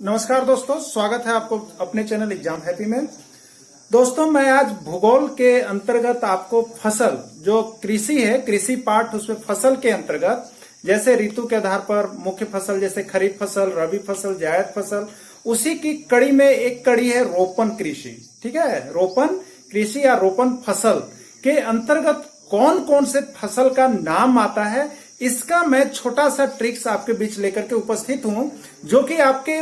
नमस्कार दोस्तों, स्वागत है आपको अपने चैनल एग्जाम हैप्पी में। दोस्तों, मैं आज भूगोल के अंतर्गत आपको फसल जो कृषि है, कृषि पाठ, उसमें फसल के अंतर्गत जैसे ऋतु के आधार पर मुख्य फसल जैसे खरीफ फसल, रबी फसल, जायद फसल, उसी की कड़ी में एक कड़ी है रोपण कृषि। ठीक है, रोपण कृषि या रोपण फसल के अंतर्गत कौन कौन से फसल का नाम आता है, इसका मैं छोटा सा ट्रिक्स आपके बीच लेकर के उपस्थित हूं, जो कि आपके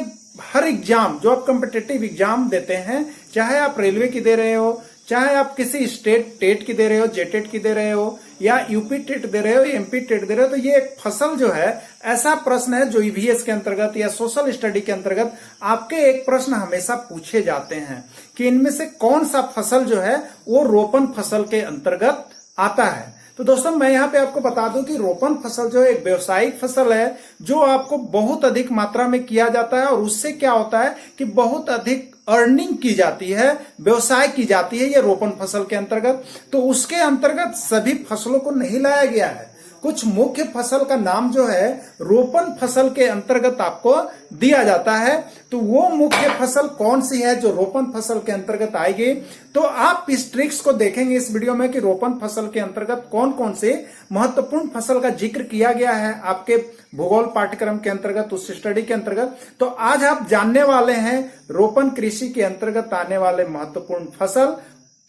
हर एग्जाम जो आप कॉम्पिटिटिव एग्जाम देते हैं, चाहे आप रेलवे की दे रहे हो, चाहे आप किसी स्टेट टेट की दे रहे हो, जेटेट की दे रहे हो, या यूपी टेट दे रहे हो, एमपी टेट दे रहे हो, तो ये एक फसल जो है ऐसा प्रश्न है जो ईवीएस के अंतर्गत या सोशल स्टडी के अंतर्गत आपके एक प्रश्न हमेशा पूछे जाते हैं कि इनमें से कौन सा फसल जो है वो रोपण फसल के अंतर्गत आता है। तो दोस्तों, मैं यहाँ पे आपको बता दूं कि रोपण फसल जो है एक व्यवसायिक फसल है जो आपको बहुत अधिक मात्रा में किया जाता है, और उससे क्या होता है कि बहुत अधिक अर्निंग की जाती है, व्यवसाय की जाती है ये रोपण फसल के अंतर्गत। तो उसके अंतर्गत सभी फसलों को नहीं लाया गया है, कुछ मुख्य फसल का नाम जो है रोपण फसल के अंतर्गत आपको दिया जाता है। तो वो मुख्य फसल कौन सी है जो रोपण फसल के अंतर्गत आएगी, तो आप इस ट्रिक्स को देखेंगे इस वीडियो में कि रोपण फसल के अंतर्गत कौन कौन से महत्वपूर्ण फसल का जिक्र किया गया है आपके भूगोल पाठ्यक्रम के अंतर्गत, उस स्टडी के अंतर्गत। तो आज आप जानने वाले हैं रोपण कृषि के अंतर्गत आने वाले महत्वपूर्ण फसल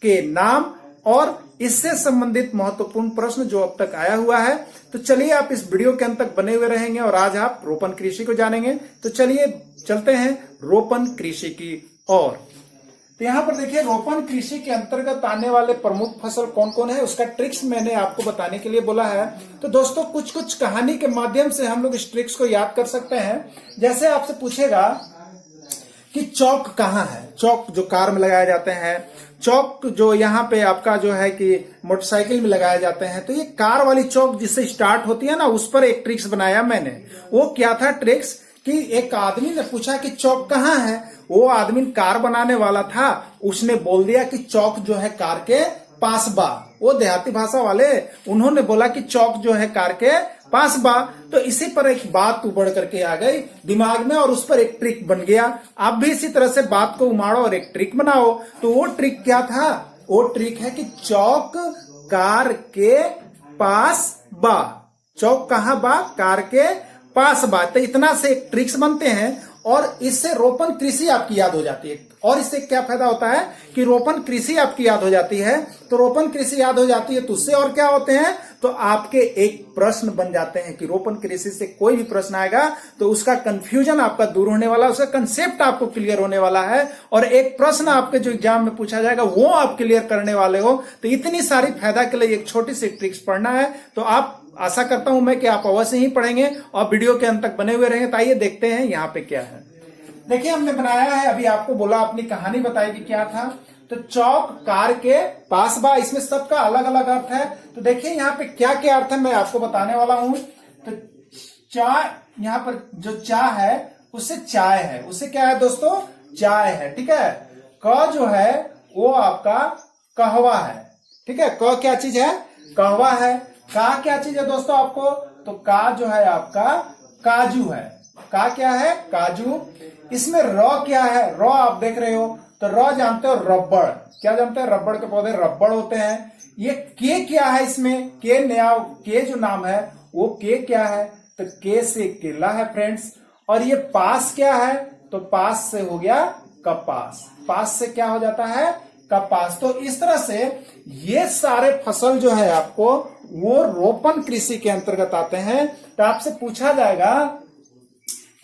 के नाम और इससे संबंधित महत्वपूर्ण प्रश्न जो अब तक आया हुआ है। तो चलिए, आप इस वीडियो के अंत तक बने हुए रहेंगे और आज आप रोपण कृषि को जानेंगे। तो चलिए चलते हैं रोपण कृषि की ओर। तो यहाँ पर देखिए, रोपण कृषि के अंतर्गत आने वाले प्रमुख फसल कौन कौन है, उसका ट्रिक्स मैंने आपको बताने के लिए बोला है। तो दोस्तों, कुछ कुछ कहानी के माध्यम से हम लोग इस ट्रिक्स को याद कर सकते हैं। जैसे आपसे पूछेगा कि चौक कहाँ है, चौक जो कार में लगाए जाते हैं, चौक जो यहाँ पे आपका जो है कि मोटरसाइकिल में लगाए जाते हैं, तो ये कार वाली चौक जिससे स्टार्ट होती है ना, उस पर एक ट्रिक्स बनाया मैंने। वो क्या था ट्रिक्स कि एक आदमी ने पूछा कि चौक कहाँ है, वो आदमी कार बनाने वाला था, उसने बोल दिया कि चौक जो है कार के पास बा। वो देहाती भाषा वाले, उन्होंने बोला कि चौक जो है कार के पास बा। तो इसी पर एक बात उभर करके आ गई दिमाग में और उस पर एक ट्रिक बन गया। आप भी इसी तरह से बात को उमाड़ो और एक ट्रिक बनाओ। तो वो ट्रिक क्या था? वो ट्रिक है कि चौक कार के पास बा। चौक कहाँ बा? कार के पास बा। तो इतना से एक ट्रिक्स बनते हैं और इससे रोपण कृषि आपकी याद हो जाती है। और इससे क्या फायदा होता है कि रोपण कृषि आपकी याद हो जाती है। तो रोपण कृषि याद हो जाती है तो उससे और क्या होते हैं, तो आपके एक प्रश्न बन जाते हैं कि रोपण कृषि से कोई भी प्रश्न आएगा तो उसका कंफ्यूजन आपका दूर होने वाला है, उसका कंसेप्ट आपको क्लियर होने वाला है, और एक प्रश्न आपके जो एग्जाम में पूछा जाएगा वो आप क्लियर करने वाले हो। तो इतनी सारी फायदा के लिए एक छोटी सी ट्रिक्स पढ़ना है। तो आप, आशा करता हूं मैं कि आप अवश्य ही पढ़ेंगे और वीडियो के अंत तक बने हुए रहेंगे। तो आइए देखते हैं यहाँ पे क्या है। देखिए, हमने बनाया है, अभी आपको बोला, अपनी कहानी बताई कि क्या था। तो चौक कार के पास बा, इसमें सबका अलग अलग अर्थ है। तो देखिए यहाँ पे क्या क्या अर्थ है मैं आपको बताने वाला हूं। तो चाय, यहाँ पर जो चाय है उससे चाय है, उससे क्या है दोस्तों? चाय है। ठीक है। क जो है वो आपका कहवा है। ठीक है, क क्या चीज है? कहवा है। का क्या चीज है दोस्तों आपको? तो का जो है आपका काजू है। का क्या है? काजू। इसमें र क्या है? र आप देख रहे हो, तो र जानते हो रबड़। क्या जानते हैं? रबड़ के पौधे रबड़ होते हैं। ये के क्या है? इसमें के नया, के जो नाम है वो के क्या है? तो के से केला है फ्रेंड्स। और ये पास क्या है? तो पास से हो गया कपास। पास से क्या हो जाता है? कपास। तो इस तरह से ये सारे फसल जो है आपको वो रोपण कृषि के अंतर्गत आते हैं। तो आपसे पूछा जाएगा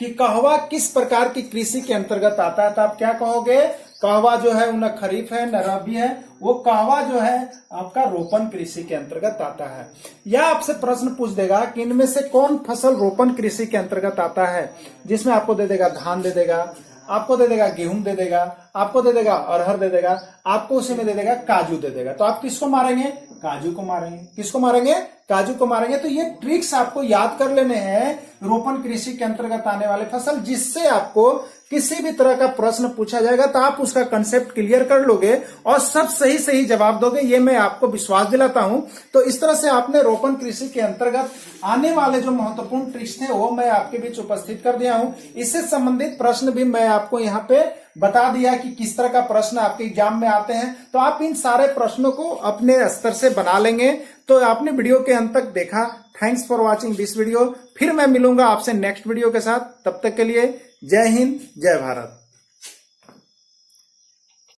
कि कहवा किस प्रकार की कृषि के अंतर्गत आता है, तो आप क्या कहोगे? कहवा जो है न खरीफ है न रबी है, वो कहवा जो है आपका रोपण कृषि के अंतर्गत आता है। या आपसे प्रश्न पूछ देगा कि इनमें से कौन फसल रोपण कृषि के अंतर्गत आता है, जिसमें आपको दे देगा धान, दे देगा आपको, दे देगा गेहूं, दे देगा आपको दे देगा अरहर दे देगा, आपको उसी में दे देगा काजू दे देगा। तो आप किसको मारेंगे? काजू को मारेंगे। किसको मारेंगे? काजू को मारेंगे। तो ये ट्रिक्स आपको याद कर लेने हैं रोपण कृषि के अंतर्गत आने वाले फसल, जिससे आपको किसी भी तरह का प्रश्न पूछा जाएगा तो आप उसका कंसेप्ट क्लियर कर लोगे और सब सही सही जवाब दोगे, ये मैं आपको विश्वास दिलाता हूं। तो इस तरह से आपने रोपण कृषि के अंतर्गत आने वाले जो महत्वपूर्ण ट्रिक्स थे वो मैं आपके बीच उपस्थित कर दिया हूं। इससे संबंधित प्रश्न भी मैं आपको यहाँ पे बता दिया कि किस तरह का प्रश्न आपके एग्जाम में आते हैं। तो आप इन सारे प्रश्नों को अपने स्तर से बना लेंगे। तो आपने वीडियो के अंत तक देखा, thanks for watching this video. फिर मैं मिलूंगा आपसे नेक्स्ट वीडियो के साथ, तब तक के लिए जय हिंद, जय भारत।